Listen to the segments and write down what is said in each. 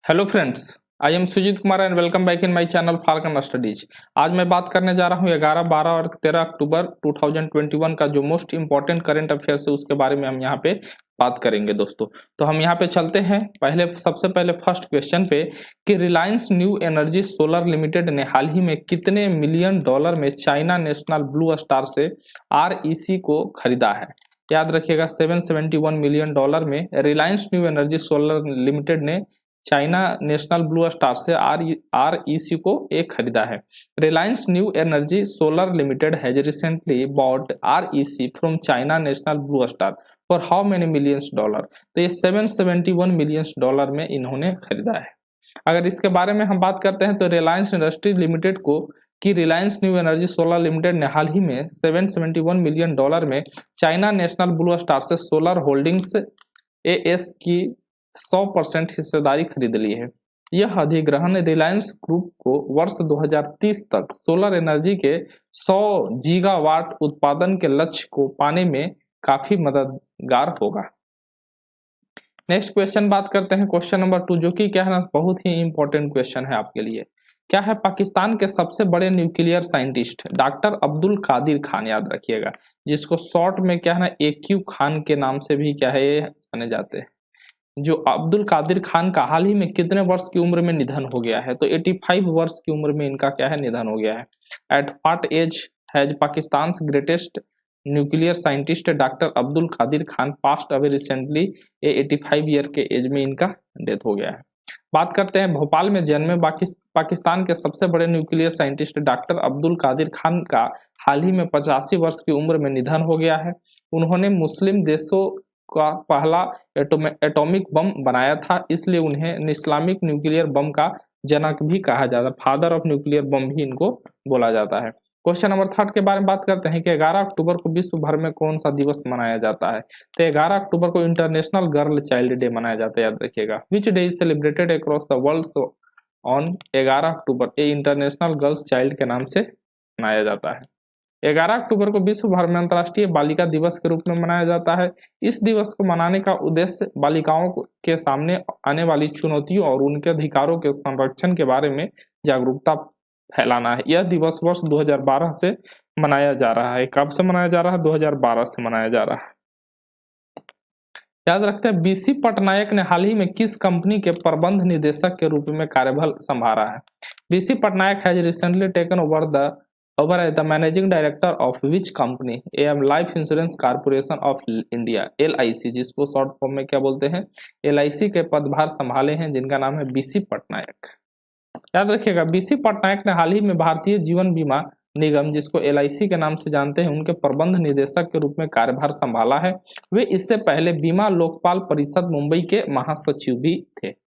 Hello friends, I am Sujeet Kumar and welcome back in my channel Falcon Studies. आज मैं बात करने जा रहा हूँ 11, 12 और 13 अक्टूबर 2021 का जो मोस्ट इंपॉर्टेंट करंट अफेयर्स है उसके बारे में हम यहाँ पे बात करेंगे दोस्तों। तो हम यहाँ पे चलते हैं सबसे पहले फर्स्ट क्वेश्चन पे कि Reliance new energy solar limited ने हाल ही में कितने मिलियन डॉलर में चाइना नेशनल ब्लू स्टार से REC को खरीदा है। याद रखिएगा, 771 मिलियन डॉलर में Reliance new energy solar limited ने चाइना नेशनल ब्लू स्टार से REC को एक खरीदा है। Reliance new energy solar limited has recently bot REC from China national blue star for how many millions dollar. तो ये 771 मिलियंस डॉलर में इन्होंने खरीदा है। अगर इसके बारे में हम बात करते हैं तो रिलायंस इंडस्ट्रीज लिमिटेड को कि Reliance new energy solar limited ने हाल ही में 771 मिलियन डॉलर में चाइना नेशनल ब्लू स्टार से सोलर होल्डिंग्स AS की 100% हिस्सेदारी खरीद ली है। यह अधिग्रहण रिलायंस ग्रुप को वर्ष 2030 तक सोलर एनर्जी के 100 गीगावाट उत्पादन के लक्ष्य को पाने में काफी मददगार होगा। नेक्स्ट क्वेश्चन बात करते हैं, क्वेश्चन नंबर 2, जो कि क्या है ना, बहुत ही इंपॉर्टेंट क्वेश्चन है आपके लिए। क्या है? पाकिस्तान के सबसे बड़े nuclear scientist doctor Abdul Qadeer Khan, याद रखिएगा, जिसको शॉर्ट में क्या है ना AQ खान के नाम से भी क्या है जाने जाते हैं। जो अब्दुल कादिर खान का हाल ही में कितने वर्ष की उम्र में निधन हो गया है? तो 85 वर्ष की उम्र में इनका क्या है निधन हो गया है। At what age has Pakistan greatest nuclear scientist doctor Abdul Qadeer Khan passed away recently. 85 year के एज में इनका डेथ हो गया है। बात करते हैं भोपाल में जन्मे पाकिस्तान के सबसे बड़े nuclear scientist doctor Abdul Qadeer Khan का हाल ही में 85 वर्ष की उम्र में निधन हो गया है। उन्होंने मुस्लिम देशों का पहला एटॉमिक बम बनाया था, इसलिए उन्हें इस्लामिक न्यूक्लियर बम का जनक भी कहा जाता है। फादर ऑफ न्यूक्लियर बम भी इनको बोला जाता है। क्वेश्चन नंबर 3 के बारे में बात करते हैं कि 11 अक्टूबर को विश्व भर में कौन सा दिवस मनाया जाता है। तो 11 अक्टूबर को इंटरनेशनल गर्ल चाइल्ड डे मनाया जाता है, याद रखिएगा। Which day is celebrated across the world on 11 अक्टूबर। ये इंटरनेशनल गर्ल्स चाइल्ड के नाम से मनाया जाता है। 11 अक्टूबर को विश्व भर में अंतर्राष्ट्रीय बालिका दिवस के रूप में मनाया जाता है। इस दिवस को मनाने का उद्देश्य बालिकाओं के सामने आने वाली चुनौतियों और उनके अधिकारों के संरक्षण के बारे में जागरूकता फैलाना है। यह दिवस वर्ष 2012 से मनाया जा रहा है। कब से मनाया जा रहा है? 2012 से मनाया जा रहा है। याद रखते हैं, BC पटनायक ने हाल ही में किस कंपनी के प्रबंध निदेशक के रूप में कार्यभार संभाला है। BC Patnaik has recently taken over the managing director of which company. AM life insurance corporation of India, LIC, जिसको शॉर्ट फॉर्म में क्या बोलते हैं, LIC के पदभार संभाले हैं, जिनका नाम है BC पटनायक। याद रखिएगा, BC पटनायक ने हाल ही में भारतीय जीवन बीमा निगम, जिसको LIC के नाम से जानते हैं, उनके प्रबंध निदेशक के रूप में कार्यभार संभाला है। वे इससे पहले बीमा लोकपाल परिषद मुंबई के महासचिव भी थे।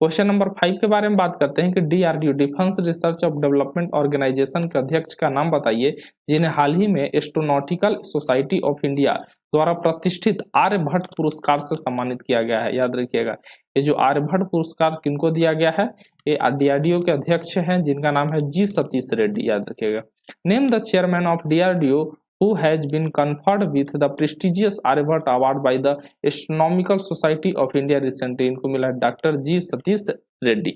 क्वेश्चन नंबर 5 के बारे में बात करते हैं कि DRDO defence research of development organisation के अध्यक्ष का नाम बताइए, जिन्हें हाल ही में एस्ट्रोनॉटिकल सोसाइटी ऑफ इंडिया द्वारा प्रतिष्ठित आर्यभट्ट पुरस्कार से सम्मानित किया गया है। याद रखिएगा, ये जो आर्यभट्ट पुरस्कार किनको दिया गया है, ये DRDO के अध्यक्ष हैं, जिनका नाम है G सतीश रेड्डी। याद रखिएगा। Name the chairman of DRDO who has been conferred with the prestigious Aryabhatta Award by the Astronomical Society of India recently। इनको मिला डॉक्टर G सतीश रेड्डी।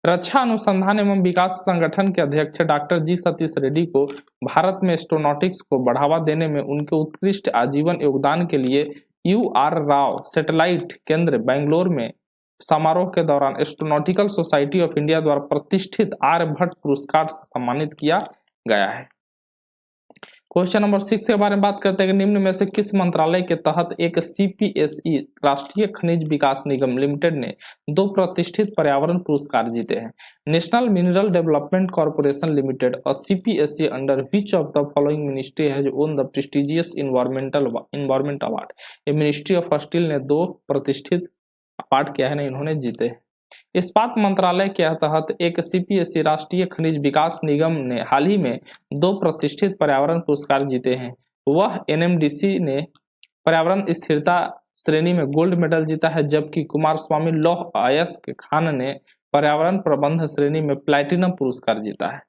रक्षा अनुसंधान एवं विकास संगठन के अध्यक्ष डॉक्टर G सतीश रेड्डी को भारत में एस्ट्रोनॉटिक्स को बढ़ावा देने में उनके उत्कृष्ट आजीवन योगदान के लिए UR राव सैटेलाइट केंद्र बेंगलोर में समारोह के दौरान एस्ट्रोनॉटिकल सोसाइटी ऑफ इंडिया द्वारा प्रतिष्ठित आर्यभट्ट पुरस्कार से सम्मानित किया गया है। क्वेश्चन नंबर 6 के बारे में बात करते हैं कि निम्न में से किस मंत्रालय के तहत एक CPSE राष्ट्रीय खनिज विकास निगम लिमिटेड ने 2 प्रतिष्ठित पर्यावरण पुरस्कार जीते हैं। National mineral development corporation limited और CPSE under which of the following ministry has own the prestigious environment award. ये मिनिस्ट्री ऑफ स्टील ने 2 प्रतिष्ठित अवार्ड क्या है ना इन्होंने जीते हैं। इस्पात मंत्रालय के तहत एक CPSE राष्ट्रीय खनिज विकास निगम ने हाल ही में 2 प्रतिष्ठित पर्यावरण पुरस्कार जीते हैं। वह NMDC ने पर्यावरण स्थिरता श्रेणी में गोल्ड मेडल जीता है, जबकि कुमारस्वामी लौह अयस्क खान ने पर्यावरण प्रबंध श्रेणी में प्लैटिनम पुरस्कार जीता है।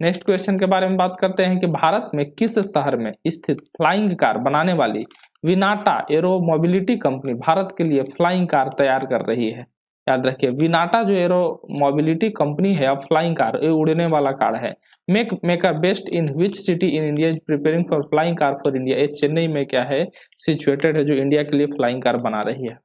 नेक्स्ट क्वेश्चन के बारे में बात करते हैं कि भारत में किस शहर में स्थित फ्लाइंग कार बनाने वाली विनाटा एरो मोबिलिटी कंपनी भारत के लिए फ्लाइंग कार तैयार कर रही है। याद रखिए विनाटा जो एरो मोबिलिटी कंपनी है, फ्लाइंग कार, ये उड़ने वाला कार है। Maker based in which city in India is preparing for flying car for India, ये चेन्नई में क्या है सिचुएटेड है, जो इंडिया के लिए फ्लाइंग कार बना रही है।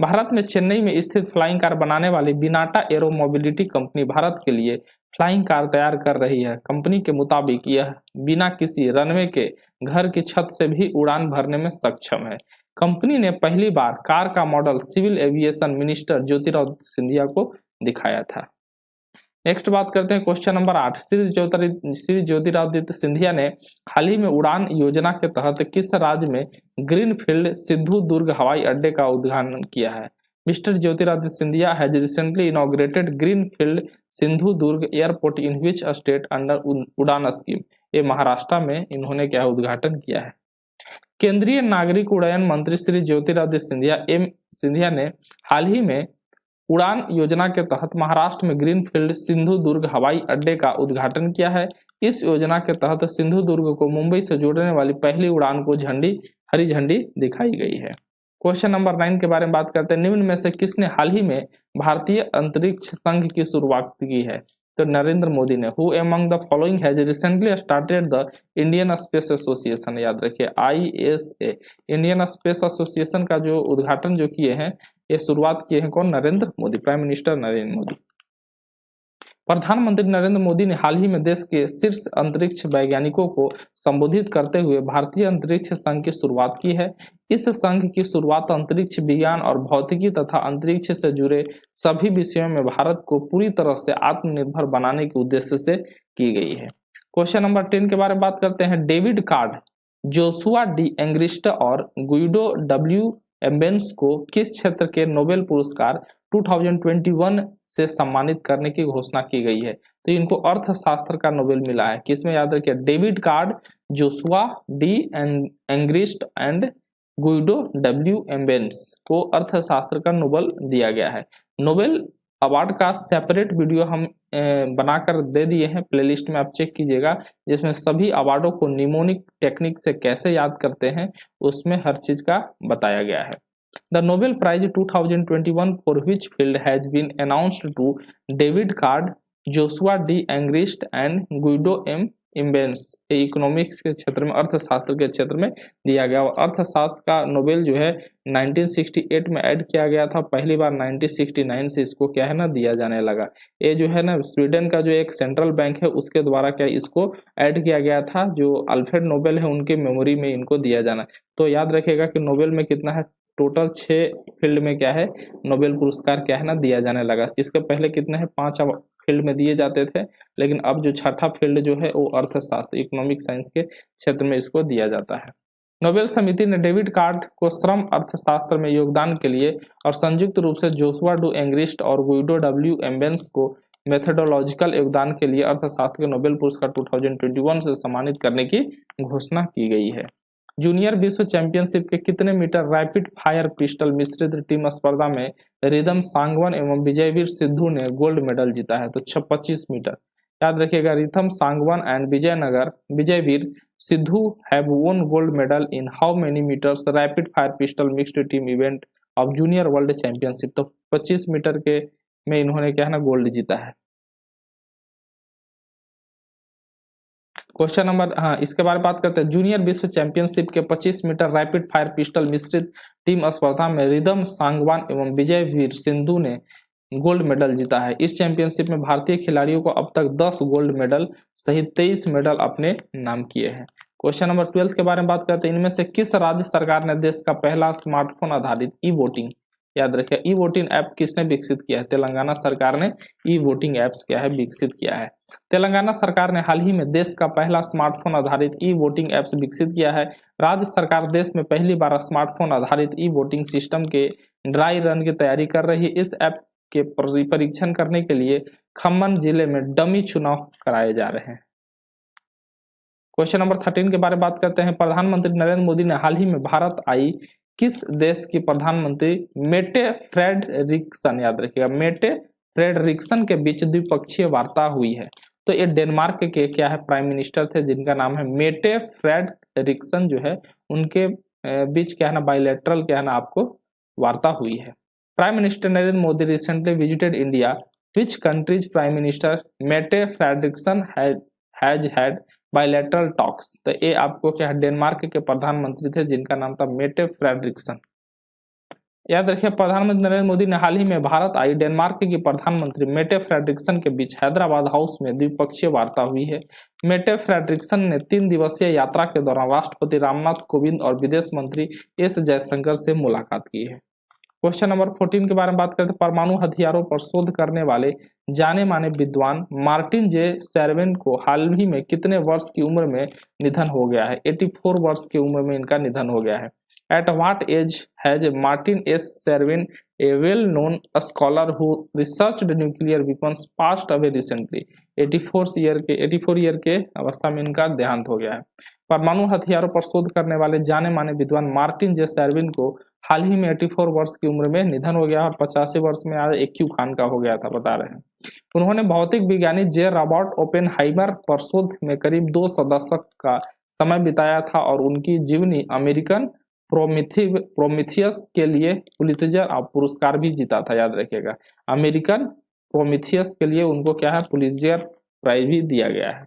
भारत में चेन्नई में स्थित फ्लाइंग कार बनाने वाली विनाटा एरो मोबिलिटी कंपनी भारत के लिए फ्लाइंग कार तैयार कर रही है। कंपनी के मुताबिक यह बिना किसी रनवे के घर की छत से भी उड़ान भरने में सक्षम है। कंपनी ने पहली बार कार का model civil aviation minister Jyotiraditya Scindia को दिखाया था। नेक्स्ट बात करते हैं क्वेश्चन नंबर 8। श्री ज्योतिरादित्य सिंधिया ने हाल ही में उड़ान योजना के तहत किस राज्य में ग्रीनफील्ड सिद्धू दुर्ग हवाई अड्डे का उद्घाटन किया है? Mister Jyotiraditya Scindia has recently inaugurated greenfield Sindhu Durg airport in which state under उड़ान स्कीम, ये महाराष्ट्र में इन्होंने क्या उद्घाटन किया है। केंद्रीय नागरिक उड्डयन मंत्री श्री ज्योतिरादित्य सिंधिया ने हाल ही में उड़ान योजना के तहत महाराष्ट्र में ग्रीनफील्ड सिंधु दुर्ग हवाई अड्डे का उद्घाटन किया है। इस योजना के तहत सिंधु दुर्ग को मुंबई से जोड़ने वाली पहली उड़ान को हरी झंडी दिखाई गई है। क्वेश्चन नंबर 9 के बारे में बात करते हैं। निम्न में से किसने हाल ही में भारतीय अंतरिक्ष संघ की शुरुआत की है? तो नरेंद्र मोदी ने। Who among the following has recently started the Indian space association, याद रखिए ISA, इंडियन स्पेस एसोसिएशन का जो उद्घाटन जो किए हैं, ये शुरुआत किए हैं कौन? Narendra Modi, prime minister Narendra Modi. प्रधानमंत्री नरेंद्र मोदी ने हाल ही में देश के शीर्ष अंतरिक्ष वैज्ञानिकों को संबोधित करते हुए भारतीय अंतरिक्ष संघ की शुरुआत की है। इस संघ की शुरुआत अंतरिक्ष विज्ञान और भौतिकी तथा अंतरिक्ष से जुड़े सभी विषयों में भारत को पूरी तरह से आत्मनिर्भर बनाने के उद्देश्य से की गई है। क्वेश्चन नंबर 10 के बारे में बात करते हैं। David Card, Joshua D Angrist और गुइडो W एम्बेंस को किस क्षेत्र के नोबेल पुरस्कार 2021 से सम्मानित करने की घोषणा की गई है? तो इनको अर्थशास्त्र का नोबेल मिला है। किसमें? याद रखिए David Card, Joshua D Angrist and Guido W Ambience को अर्थशास्त्र का नोबेल दिया गया है। नोबेल अवार्ड का सेपरेट वीडियो हम बनाकर दे दिए हैं, प्लेलिस्ट में आप चेक कीजिएगा, जिसमें सभी अवार्डों को निमोनिक टेक्निक से कैसे याद करते हैं उसमें हर चीज का बताया गया है। The Nobel prize 2021 for which field has been announced to David Card, Joshua D Angrist and Guido M Imbens, economics के क्षेत्र में, अर्थशास्त्र के क्षेत्र में दिया गया। अर्थशास्त्र का नोबेल जो है 1968 में ऐड किया गया था, पहली बार 1969 से इसको क्या है ना दिया जाने लगा। ये जो है ना स्वीडन का जो एक सेंट्रल बैंक है उसके द्वारा क्या इसको ऐड किया गया था, जो अल्फ्रेड नोबेल है उनके मेमोरी में इनको दिया जाना। तो याद रखिएगा कि नोबेल में कितना है, टोटल 6 फील्ड में क्या है नोबेल पुरस्कार क्या है ना दिया जाने लगा। इसके पहले कितने हैं 5 फील्ड में दिए जाते थे, लेकिन अब जो छठा फील्ड जो है वो अर्थशास्त्र, इकोनॉमिक साइंस के क्षेत्र में इसको दिया जाता है। नोबेल समिति ने डेविड कार्ड को श्रम अर्थशास्त्र में योगदान के लिए और संयुक्त रूप से जोशुआ डू एंग्रिस्ट और गुइडो W एम्बेंस को मेथोडोलॉजिकल योगदान के लिए अर्थशास्त्र के नोबेल पुरस्कार 2021 से सम्मानित करने की घोषणा की गई है। जूनियर विश्व चैंपियनशिप के कितने मीटर रैपिड फायर पिस्टल मिश्रित टीम स्पर्धा में रिदम सांगवान एवं विजयवीर सिद्धू ने गोल्ड मेडल जीता है? तो 25 मीटर। याद रखिएगा Rhythm Sangwan and Vijayveer Sidhu have won gold medal in how many metres rapid fire pistol mixed team event of junior world championship? तो 25 मीटर के में इन्होंने क्या है ना गोल्ड जीता है। क्वेश्चन नंबर इसके बारे में बात करते हैं। जूनियर विश्व चैंपियनशिप के 25 मीटर रैपिड फायर पिस्टल मिश्रित टीम स्पर्धा में रिदम सांगवान एवं विजयवीर सिंधु ने गोल्ड मेडल जीता है। इस चैंपियनशिप में भारतीय खिलाड़ियों को अब तक 10 गोल्ड मेडल सहित 23 मेडल अपने नाम किए हैं। क्वेश्चन नंबर 12 के बारे में बात करते हैं। इनमें से किस राज्य सरकार ने देश का पहला स्मार्टफोन आधारित ई-वोटिंग, याद रखिए ई-वोटिंग ऐप किसने विकसित किया है? तेलंगाना सरकार ने ई-वोटिंग ऐप्स क्या है विकसित किया है। तेलंगाना सरकार ने हाल ही में देश का पहला स्मार्टफोन आधारित ई-वोटिंग ऐप्स विकसित किया है। राज्य सरकार देश में पहली बार स्मार्टफोन आधारित ई-वोटिंग सिस्टम के ड्राई रन की तैयारी कर रही है। इस ऐप के परीक्षण करने के लिए खम्मन जिले में डमी चुनाव कराए जा रहे हैं। क्वेश्चन नंबर 13 के बारे में बात करते हैं। प्रधानमंत्री नरेंद्र मोदी ने हाल ही में भारत आई किस देश की प्रधानमंत्री मेटे फ्रेडरिक्सन, याद रखिएगा मेटे फ्रेडरिक्सन के बीच द्विपक्षीय वार्ता हुई है? तो ये डेनमार्क के क्या है प्राइम मिनिस्टर थे जिनका नाम है मेटे फ्रेडरिक्सन, जो है उनके बीच क्या है ना बायलैटरल क्या है ना आपको वार्ता हुई है। Prime Minister Narendra Modi recently visited India. Which country's Prime Minister Mette Frederiksen has had bilateral talks? तो ये आपको क्या है, डेनमार्क के प्रधानमंत्री थे जिनका नाम था मेटे फ्रेडरिक्सन। याद रखिए, प्रधानमंत्री नरेंद्र मोदी ने हाल ही में भारत आई डेनमार्क की प्रधानमंत्री मेटे फ्रेडरिक्सन के बीच हैदराबाद हाउस में द्विपक्षीय वार्ता हुई है। मेटे फ्रेडरिक्सन ने 3 दिवसीय यात्रा के दौरान राष्ट्रपति रामनाथ कोविंद और विदेश मंत्री एस जयशंकर से मुलाकात की है। क्वेश्चन नंबर 14 के बारे में बात करते हैं। परमाणु हथियारों पर शोध करने वाले जाने माने विद्वान मार्टिन जे सेर्वेन को हाल ही में कितने वर्ष की उम्र में निधन हो गया है? 84 वर्ष की उम्र में इनका निधन हो गया है। At what age has Martin S. Servin, a well-known scholar who researched nuclear weapons, passed away recently? 84 year के अवस्था में इनका देहांत हो गया है। परमाणु हथियारों पर शोध करने वाले जाने माने विद्वान मार्टिन जे सर्विन को हाल ही में 84 वर्ष की उम्र में निधन हो गया और 85 वर्ष में आज एक्यू खान का हो गया था, बता रहे हैं। उन्होंने भौतिक विज्ञानी जे रॉबर्ट ओपेनहाइमर पर शोध में करीब 2 दशक का समय बिताया था और उनकी जीवनी अमेरिकन प्रोमीथियस के लिए पुलित्जर पुरस्कार भी जीता था। याद रखिएगा, अमेरिकन प्रोमीथियस के लिए उनको क्या है, पुलित्जर प्राइज भी दिया गया है।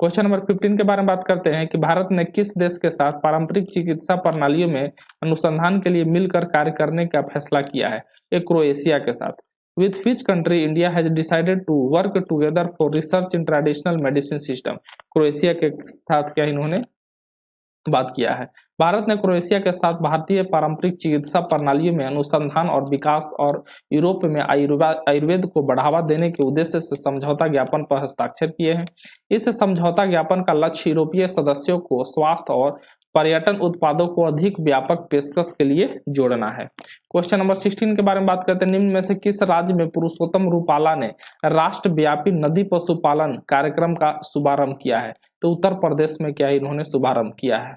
क्वेश्चन नंबर 15 के बारे में बात करते हैं कि भारत ने किस देश के साथ पारंपरिक चिकित्सा प्रणालियों में अनुसंधान के लिए मिलकर कार्य करने का फैसला किया है? एक क्रोएशिया के साथ। With which country India has decided to work together for research in traditional medicine system? Croatia के साथ क्या इन्होंने बात किया है। भारत ने क्रोएशिया के साथ भारतीय पारंपरिक चिकित्सा प्रणालियों में अनुसंधान और विकास और यूरोप में आयुर्वेद को बढ़ावा देने के उद्देश्य से समझौता ज्ञापन पर हस्ताक्षर किए हैं। इस समझौता ज्ञापन का लक्ष्य यूरोपीय सदस्यों को स्वास्थ्य और पर्यटन उत्पादों को अधिक व्यापक पेशकश के लिए जोड़ना है। क्वेश्चन नंबर 16 के बारे में बात करते हैं। निम्न में से किस राज्य में पुरुषोत्तम रूपाला ने राष्ट्रव्यापी नदी पशुपालन कार्यक्रम का शुभारंभ किया है? तो उत्तर प्रदेश में क्या इन्होंने शुभारंभ किया है।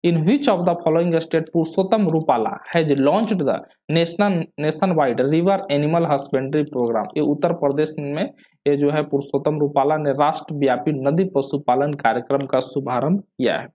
In which of the following state Purushottam Rupala has launched the nationwide river animal husbandry programme? ये उत्तर प्रदेश में ये जो है पुरुषोत्तम रूपाला ने राष्ट्रव्यापी नदी पशुपालन कार्यक्रम का शुभारंभ किया है।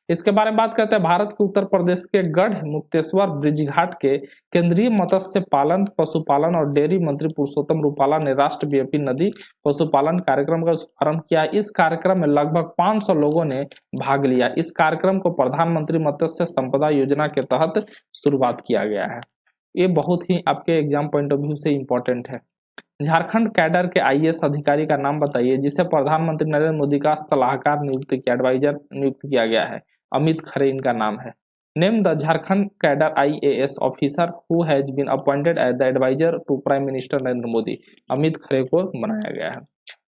इसके बारे में बात करते हैं। भारत के उत्तर प्रदेश के गढ़ मुक्तेश्वर ब्रिजघाट के केंद्रीय मत्स्य पालन पशुपालन और डेयरी मंत्री पुरुषोत्तम रूपाला ने राष्ट्रव्यापी नदी पशुपालन कार्यक्रम का शुभारंभ किया। इस कार्यक्रम में लगभग 500 लोगों ने भाग लिया। इस कार्यक्रम को प्रधानमंत्री मत्स्य संपदा योजना के तहत शुरुआत किया गया है। ये बहुत ही आपके एग्जाम पॉइंट ऑफ व्यू से इंपॉर्टेंट है। झारखंड कैडर के आईएएस अधिकारी का नाम बताइए जिसे प्रधानमंत्री नरेंद्र मोदी का सलाहकार नियुक्त किया, एडवाइजर नियुक्त किया गया है। अमित खरे इनका नाम है। Name the Jharkhand cadre IAS officer who has been appointed as the adviser to prime minister Narendra Modi. Amit Khare को बनाया गया है।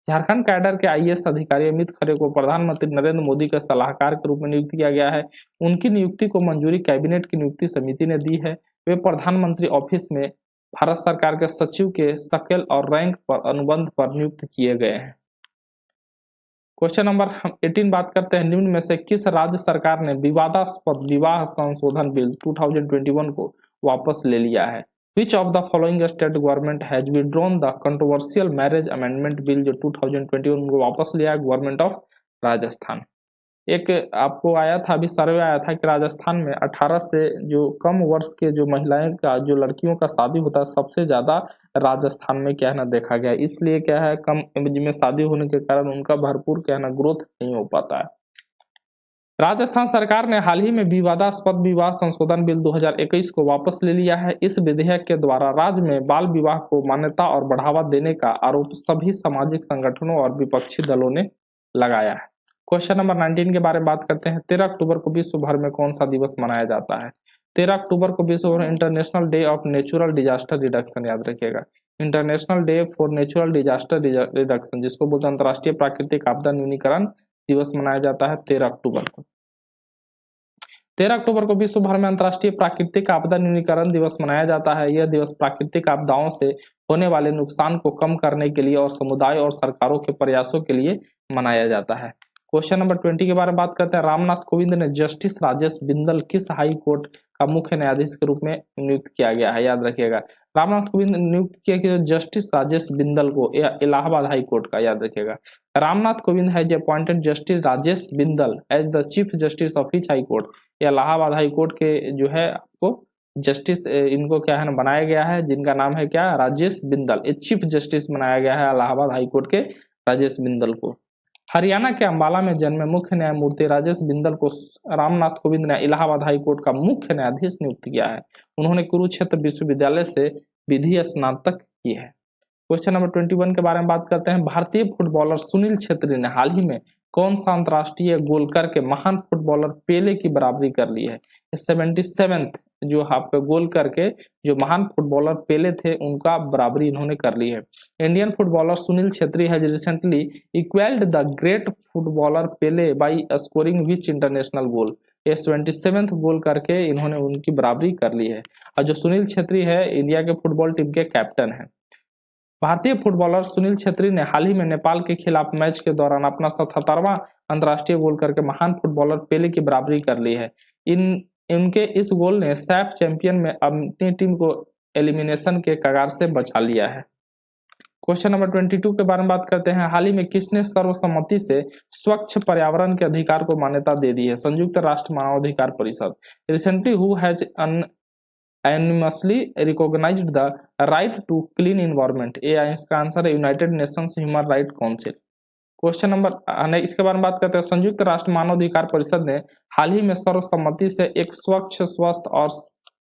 झारखंड कैडर के आईएएस अधिकारी अमित खरे को प्रधानमंत्री नरेंद्र मोदी के सलाहकार के रूप में नियुक्त किया गया है। उनकी नियुक्ति को मंजूरी कैबिनेट की नियुक्ति समिति ने दी है। वे प्रधानमंत्री ऑफिस में भारत सरकार के सचिव के स्केल और रैंक पर अनुबंध पर नियुक्त किए गए हैं। क्वेश्चन नंबर 18 बात करते हैं। निम्न में से किस राज्य सरकार ने विवादास्पद विवाह संशोधन बिल 2021 को वापस ले लिया है? विच of the following state government has withdrawn the controversial marriage amendment bill जो 2021 को वापस लिया है? Government of Rajasthan. एक आपको आया था, अभी सर्वे आया था कि राजस्थान में 18 से जो कम वर्ष के जो महिलाएं का जो लड़कियों का शादी होता है सबसे ज्यादा राजस्थान में क्या है ना देखा गया। इसलिए क्या है, कम एज में शादी होने के कारण उनका भरपूर क्या है ना ग्रोथ नहीं हो पाता है। राजस्थान सरकार ने हाल ही में विवादास्पद विवाह संशोधन बिल 2021 को वापस ले लिया है। इस विधेयक के द्वारा राज्य में बाल विवाह को मान्यता और बढ़ावा देने का आरोप सभी सामाजिक संगठनों और विपक्षी दलों ने लगाया है। क्वेश्चन नंबर 19 के बारे में बात करते हैं। 13 अक्टूबर को विश्व भर में कौन सा दिवस मनाया जाता है? 13 अक्टूबर को विश्व भर international day of natural disaster reduction, याद रखिएगा, international day for natural disaster reduction, जिसको बोलते हैं अंतर्राष्ट्रीय प्राकृतिक आपदा न्यूनीकरण दिवस मनाया जाता है 13 अक्टूबर को। 13 अक्टूबर को विश्व भर में अंतर्राष्ट्रीय प्राकृतिक आपदा न्यूनीकरण दिवस मनाया जाता है। यह दिवस प्राकृतिक आपदाओं से होने वाले नुकसान को कम करने के लिए और समुदाय और सरकारों के प्रयासों के लिए मनाया जाता है। क्वेश्चन नंबर 20 के बारे में बात करते हैं। रामनाथ कोविंद ने जस्टिस राजेश बिंदल किस हाई कोर्ट का मुख्य न्यायाधीश के रूप में नियुक्त किया गया है? याद रखिएगा, रामनाथ कोविंद ने नियुक्त किया कि जस्टिस राजेश बिंदल को इलाहाबाद हाई कोर्ट का, याद रखिएगा, Ramnath Kovind has appointed justice Rajesh Bindal as the chief justice of each high court. Allahabad high court के जो है आपको जस्टिस इनको क्या है ना बनाया गया है, जिनका नाम है क्या, राजेश बिंदल। ये चीफ जस्टिस बनाया गया है इलाहाबाद हाई कोर्ट के राजेश बिंदल को। हरियाणा के अंबाला में जन्मे मुख्य न्यायमूर्ति राजेश बिंदल को रामनाथ कोविंद ने इलाहाबाद हाई कोर्ट का मुख्य न्यायाधीश नियुक्त किया है। उन्होंने कुरुक्षेत्र विश्वविद्यालय से विधि स्नातक की है। क्वेश्चन नंबर 21 के बारे में बात करते हैं। भारतीय फुटबॉलर सुनील छेत्री ने हाल ही में कौन सा अंतर्राष्ट्रीय गोल करके महान फुटबॉलर पेले की बराबरी कर ली है? 77th जो आपका गोल करके जो महान फुटबॉलर पेले थे उनका बराबरी इन्होंने कर ली है। Indian footballer Sunil Chhetri has recently equalled the great footballer Pele by scoring which international goal. ये 77th गोल करके इन्होंने उनकी बराबरी कर ली है। और जो सुनील छेत्री है इंडिया के फुटबॉल टीम के कैप्टन है। भारतीय फुटबॉलर सुनील छेत्री ने हाल ही में नेपाल के खिलाफ मैच के दौरान अपना 77वां अंतर्राष्ट्रीय गोल करके महान फुटबॉलर पेले की बराबरी कर ली है। इनके इस गोल ने सैफ चैंपियन में अपनी टीम को एलिमिनेशन के कगार से बचा लिया है। क्वेश्चन नंबर 22 के बारे में बात करते हैं। हाल ही में किसने सर्वसम्मति से स्वच्छ पर्यावरण के अधिकार को मान्यता दे दी है? संयुक्त राष्ट्र मानवाधिकार परिषद। Recently who has unanimously recognized the right to clean environment? ये इसका आंसर है United Nations human right council. Question number इसके बारे में बात करते हैं। संयुक्त राष्ट्र मानवाधिकार परिषद ने हाल ही में सर्वसम्मति से एक स्वच्छ, स्वस्थ और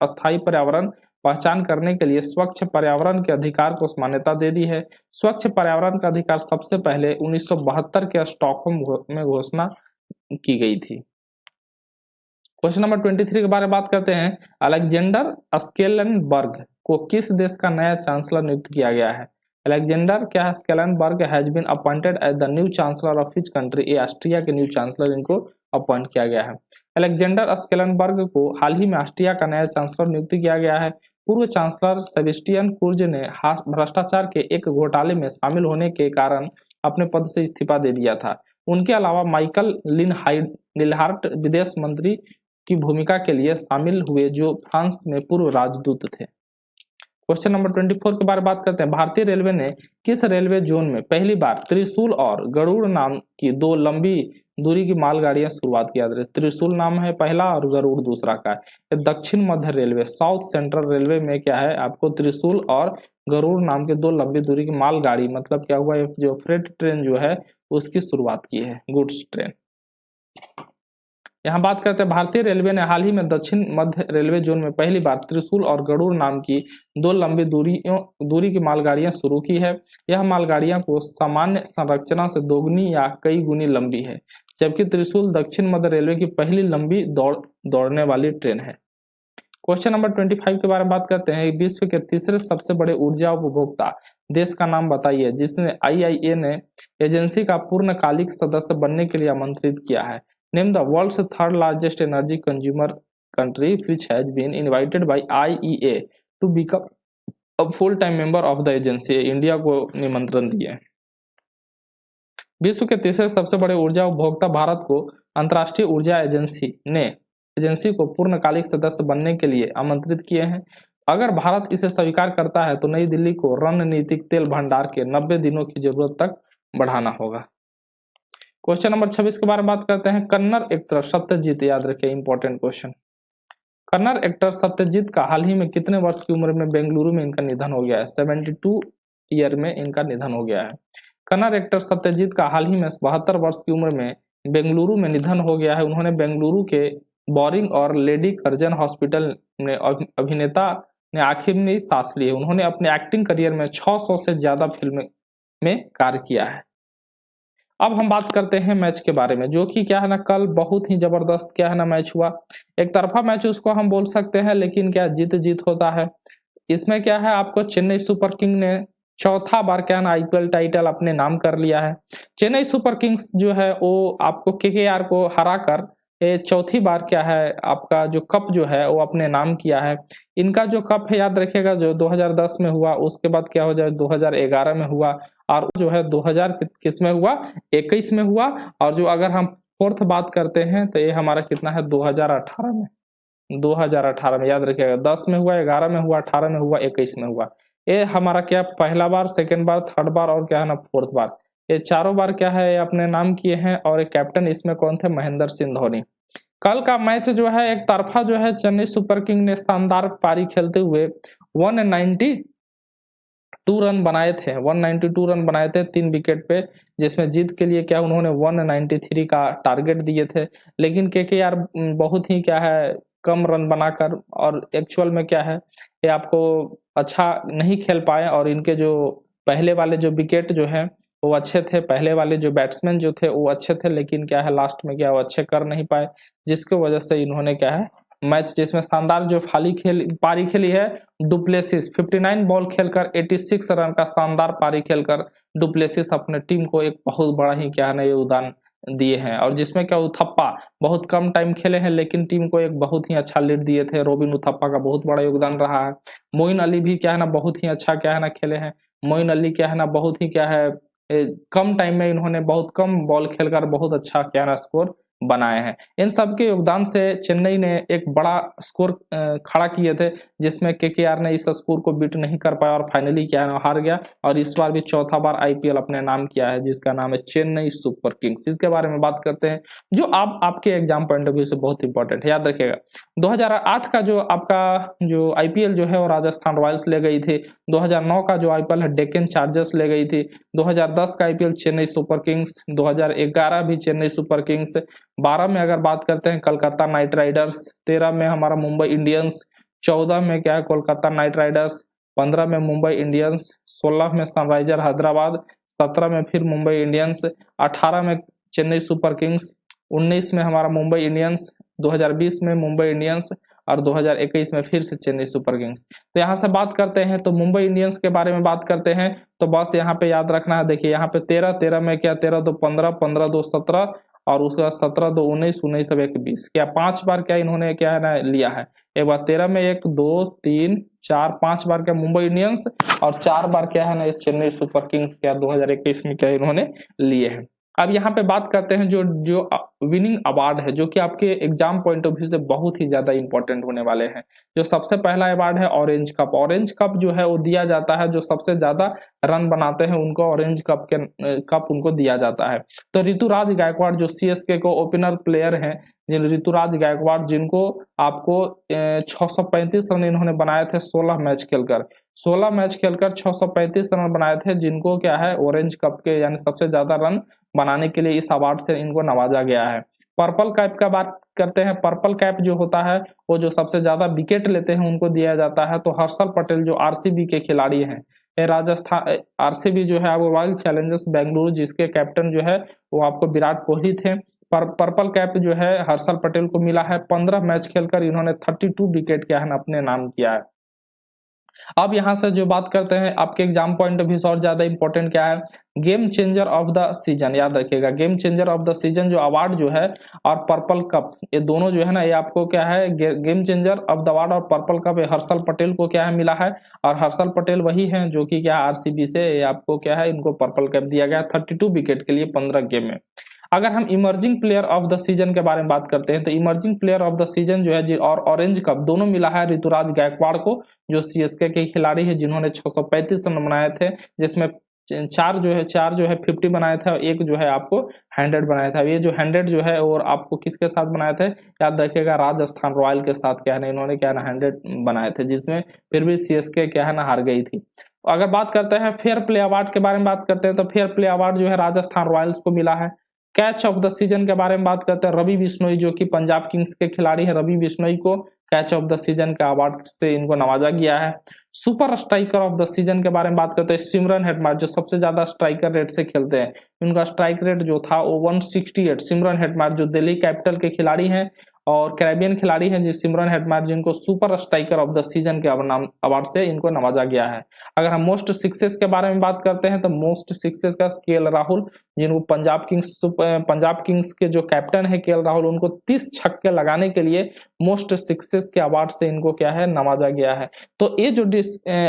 अस्थायी पर्यावरण पहचान करने के लिए स्वच्छ पर्यावरण के अधिकार को मान्यता दे दी है। स्वच्छ पर्यावरण का अधिकार सबसे पहले 1972 के स्टॉकहोम में घोषणा की गई थी। क्वेश्चन नंबर 23 के बारे में बात करते हैं। अलेक्जेंडर स्केलेनबर्ग को किस देश का नया चांसलर नियुक्त किया गया है? अलेक्जेंडर क्या है Schallenberg has been appointed as the new chancellor of his country. ये ऑस्ट्रिया के न्यू चांसलर इनको अपॉइंट किया गया है। अलेक्जेंडर स्केलेनबर्ग को हाल ही में ऑस्ट्रिया का नया चांसलर नियुक्त किया गया है। पूर्व चांसलर सेबेस्टियन कुर्ज ने भ्रष्टाचार के एक घोटाले में शामिल होने के कारण अपने पद से इस्तीफा दे दिया था। उनके अलावा माइकल लिनहार्ट विदेश मंत्री की भूमिका के लिए शामिल हुए जो फ्रांस में पूर्व राजदूत थे। क्वेश्चन नंबर 24 के बारे में बात करते हैं। भारतीय रेलवे ने किस रेलवे जोन में पहली बार त्रिशूल और गरुड़ नाम की दो लंबी दूरी की मालगाड़ियां शुरुआत किया? त्रिशूल नाम है पहला और गरुड़ दूसरा का है। दक्षिण मध्य रेलवे साउथ सेंट्रल रेलवे में क्या है आपको त्रिशूल और गरुड़ नाम के दो लंबी दूरी की मालगाड़ी मतलब क्या हुआ जो फ्रेट ट्रेन जो है उसकी शुरुआत की है, गुड्स ट्रेन। यहाँ बात करते हैं भारतीय रेलवे ने हाल ही में दक्षिण मध्य रेलवे जोन में पहली बार त्रिशूल और गरुड़ नाम की दो लंबी दूरी की मालगाड़ियां शुरू की है। यह मालगाड़ियां को सामान्य संरचना से दोगुनी या कई गुनी लंबी है, जबकि त्रिशूल दक्षिण मध्य रेलवे की पहली लंबी दौड़ने वाली ट्रेन है। क्वेश्चन नंबर 25 के बारे में बात करते हैं। विश्व के तीसरे सबसे बड़े ऊर्जा उपभोक्ता देश का नाम बताइए जिसने IIA ने एजेंसी का पूर्णकालिक सदस्य बनने के लिए आमंत्रित किया है। Name the world's third largest energy consumer country which has been invited by IEA to become a full-time member of the agency. India को निमंत्रण दिए। विश्व के तीसरे सबसे बड़े ऊर्जा उपभोक्ता भारत को अंतर्राष्ट्रीय ऊर्जा एजेंसी को पूर्णकालिक सदस्य बनने के लिए आमंत्रित किए हैं। अगर भारत इसे स्वीकार करता है तो नई दिल्ली को रणनीतिक तेल भंडार के 90 दिनों की जरूरत तक बढ़ाना होगा। क्वेश्चन नंबर 26 के बारे में बात करते हैं। कन्नड़ एक्टर सत्यजीत, याद रखिए important question. Kannada actor Satyajit का हाल ही में कितने वर्ष की उम्र में बेंगलुरु में इनका निधन हो गया है? 72 ईयर में इनका निधन हो गया है। कन्नड़ एक्टर सत्यजीत का हाल ही में 72 वर्ष की उम्र में बेंगलुरु में निधन हो गया है। उन्होंने बेंगलुरु के बोरिंग और लेडी कर्जन हॉस्पिटल में अभिनेता ने आखिर में सांस ली है। उन्होंने अपने एक्टिंग करियर में 600 से ज्यादा फिल्म में कार्य किया है। अब हम बात करते हैं मैच के बारे में, जो कि क्या है ना कल बहुत ही जबरदस्त क्या है ना मैच हुआ। एक तरफा मैच उसको हम बोल सकते हैं, लेकिन क्या जीत होता है। इसमें क्या है आपको चेन्नई सुपर किंग ने चौथा बार क्या है ना IPL टाइटल अपने नाम कर लिया है। चेन्नई सुपर किंग्स जो है वो आपको KKR को हराकर ये चौथी बार क्या है आपका जो कप जो है वो अपने नाम किया है। इनका जो कप है याद रखिएगा जो 2010 में हुआ, उसके बाद क्या हो जाए 2011 में हुआ, और जो है 2000 किस में हुआ 21 में हुआ। और जो अगर हम फोर्थ बात करते हैं तो ये हमारा कितना है 2018 में याद रखिएगा। 10 में हुआ, 11 में हुआ, 18 में हुआ, 21 में हुआ। ये हमारा क्या पहला बार, सेकंड बार, थर्ड बार और क्या है ना फोर्थ बार, ये चारों बार क्या है अपने नाम किए हैं। और एक कैप्टन इसमें कौन थे? महेंद्र सिंह धोनी। कल का मैच जो है एक तरफा जो है चेन्नई सुपर किंग ने शानदार पारी खेलते हुए 192 रन बनाए थे, 192 रन बनाए थे 3 विकेट पे, जिसमें जीत के लिए क्या उन्होंने 193 का टारगेट दिए थे। लेकिन केकेआर बहुत ही क्या है कम रन बनाकर, और एक्चुअल में क्या है ये आपको अच्छा नहीं खेल पाए, और इनके जो पहले वाले जो विकेट जो हैं वो अच्छे थे, पहले वाले जो बैट्समैन जो थे वो अच्छे थे, लेकिन क्या है लास्ट में क्या वो अच्छे कर नहीं पाए, जिसकी वजह से इन्होंने क्या है मैच जिसमें शानदार जो पारी खेली है डुप्लेसिस, 59 बॉल खेलकर 86 रन का शानदार पारी खेलकर डुप्लेसिस अपने टीम को एक बहुत बड़ा ही क्या है ना योगदान दिए हैं। और जिसमें क्या उथप्पा बहुत कम टाइम खेले हैं लेकिन टीम को एक बहुत ही अच्छा लीड दिए थे, रोबिन उथप्पा का बहुत बड़ा योगदान रहा है। मोइन अली भी क्या है ना बहुत ही अच्छा क्या है ना खेले हैं, मोइन अली क्या है ना बहुत ही क्या है कम टाइम में इन्होंने बहुत कम बॉल खेलकर बहुत अच्छा क्या है ना स्कोर बनाए हैं। इन सब के योगदान से चेन्नई ने एक बड़ा स्कोर खड़ा किए थे, जिसमें केकेआर ने इस स्कोर को बीट नहीं कर पाया और फाइनली क्या है हार गया, और इस बार भी चौथा बार आईपीएल अपने नाम किया है, जिसका नाम है चेन्नई सुपर किंग्स। इसके बारे में बात करते हैं जो आपके एग्जाम पॉइंट ऑफ व्यू से बहुत इंपॉर्टेंट है, याद रखिएगा। 2008 का जो आपका जो आईपीएल जो है वो राजस्थान रॉयल्स ले गई थी, 2009 का जो आईपीएल है डेक्कन चार्जर्स ले गई थी, 2010 का आईपीएल चेन्नई सुपर किंग्स, 2011 भी चेन्नई सुपर किंग्स, 12 में अगर बात करते हैं कलकत्ता नाइट राइडर्स, 13 में हमारा मुंबई इंडियंस, 14 में क्या है कोलकाता नाइट राइडर्स, 15 में मुंबई इंडियंस, 16 में सनराइजर हैदराबाद, 17 में फिर मुंबई इंडियंस, 18 में चेन्नई सुपर किंग्स, 19 में हमारा मुंबई इंडियंस, 2020 में मुंबई इंडियंस, और 2021 में फिर से चेन्नई सुपर किंग्स। तो यहाँ से बात करते हैं तो मुंबई इंडियंस के बारे में बात करते हैं, तो बस यहाँ पे याद रखना है, देखिए यहाँ पे 13 में क्या 13 2 15, 15 2 17, और उसके बाद 17 2 19, 19 अब 1 20, क्या 5 बार क्या इन्होंने क्या है ना लिया है। एक बार 13 में 1 2 3 4 5 बार क्या मुंबई इंडियंस, और 4 बार क्या है ना चेन्नई सुपर किंग्स क्या 2021 में क्या इन्होंने लिए हैं। अब यहाँ पे बात करते हैं जो जो विनिंग अवार्ड है, जो कि आपके एग्जाम पॉइंट ऑफ व्यू से बहुत ही ज्यादा इंपॉर्टेंट होने वाले हैं। जो सबसे पहला अवार्ड है ऑरेंज कप। ऑरेंज कप जो है वो दिया जाता है जो सबसे ज्यादा रन बनाते हैं उनको ऑरेंज कप उनको दिया जाता है। तो ऋतुराज गायकवाड़ जो सीएसके को ओपनर प्लेयर हैं, ऋतुराज गायकवाड़ जिनको आपको 635 रन इन्होंने बनाए थे 16 मैच खेलकर, 16 मैच खेलकर 635 रन बनाए थे, जिनको क्या है ऑरेंज कप के यानी सबसे ज्यादा रन बनाने के लिए इस अवार्ड से इनको नवाजा गया है। पर्पल कैप का बात करते हैं, पर्पल कैप जो होता है वो जो सबसे ज्यादा विकेट लेते हैं उनको दिया जाता है। तो हर्षल पटेल जो आरसीबी के खिलाड़ी हैं, राजस्थान आरसीबी जो है वो रॉयल चैलेंजर्स बेंगलुरु जिसके कैप्टन जो है वो आपको विराट कोहली थे। पर्पल कैप जो है हर्षल पटेल को मिला है, 15 मैच खेलकर इन्होंने 32 विकेट क्या है अपने नाम किया है। अब यहाँ से जो बात करते हैं आपके एग्जाम पॉइंट ऑफ व्यू से और ज्यादा इंपॉर्टेंट क्या है, game changer of the season. याद रखिएगा game changer of the season जो अवार्ड जो है और पर्पल कप, ये दोनों जो है ना ये आपको क्या है game changer of the award और पर्पल कप ये हर्षल पटेल को क्या है मिला है। और हर्षल पटेल वही है जो कि क्या आरसीबी से ये आपको क्या है इनको पर्पल कैप दिया गया 32 विकेट के लिए 15 गेम में। अगर हम emerging player of the season के बारे में बात करते हैं तो emerging player of the season जो है और ऑरेंज कप दोनों मिला है ऋतुराज गायकवाड़ को, जो सीएसके के खिलाड़ी है जिन्होंने 635 रन बनाए थे, जिसमें चार जो है 50 बनाए थे और एक जो है आपको 100 बनाया था। ये जो 100 जो है और आपको किसके साथ बनाए थे, याद रखिएगा राजस्थान रॉयल के साथ क्या है ना इन्होंने क्या है ना 100 बनाए थे, जिसमें फिर भी सीएसके क्या है ना हार गई थी। अगर बात करते हैं फेयर प्ले अवार्ड के बारे में बात करते हैं तो फेयर प्ले अवार्ड जो है राजस्थान रॉयल्स को मिला है। कैच ऑफ द सीजन के बारे में बात करते हैं, रवि बिश्नोई जो कि पंजाब किंग्स के खिलाड़ी है, रवि बिश्नोई को कैच ऑफ द सीजन का अवार्ड से इनको नवाजा गया है। Super striker of the season के बारे में बात करते हैं, सिमरन हेटमायर जो सबसे ज्यादा स्ट्राइकर रेट से खेलते हैं, उनका स्ट्राइक रेट जो था वो 168। सिमरन हेटमायर जो दिल्ली कैपिटल के खिलाड़ी हैं और कैरेबियन खिलाड़ी हैं, जो सिमरन हेटमायर जिनको super striker of the season के अवार्ड से इनको नवाजा गया है। अगर हम मोस्ट सिक्सेस के बारे में बात करते हैं तो मोस्ट सिक्सेस का केएल राहुल, जिनको पंजाब किंग्स के जो कैप्टन है केएल राहुल, उनको 30 छक्के लगाने के लिए मोस्ट सिक्सेस के अवार्ड से इनको क्या है नवाजा गया है। तो ये जो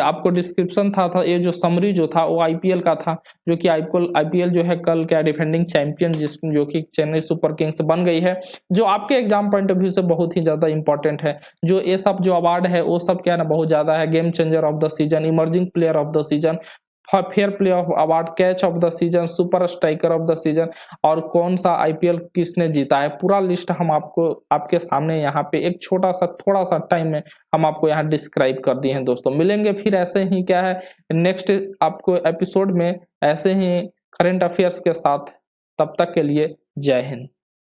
आपको डिस्क्रिप्शन था ये जो समरी जो था वो आईपीएल का था, जो कि आईपीएल जो है कल क्या डिफेंडिंग चैंपियन जो कि चेन्नई सुपर किंग्स बन गई है, जो आपके एग्जाम पॉइंट ऑफ व्यू से बहुत ही ज्यादा इंपॉर्टेंट है। जो ये सब जो अवार्ड है वो सब क्या है ना बहुत ज्यादा है, game changer of the season, emerging player of the season, fair play of award, catch of the season, super striker of the season और कौन सा आईपीएल किसने जीता है, पूरा लिस्ट हम आपको आपके सामने यहाँ पे एक छोटा सा थोड़ा सा टाइम में हम आपको यहाँ डिस्क्राइब कर दिए हैं। दोस्तों मिलेंगे फिर ऐसे ही क्या है नेक्स्ट आपको एपिसोड में ऐसे ही करंट अफेयर्स के साथ, तब तक के लिए जय हिंद।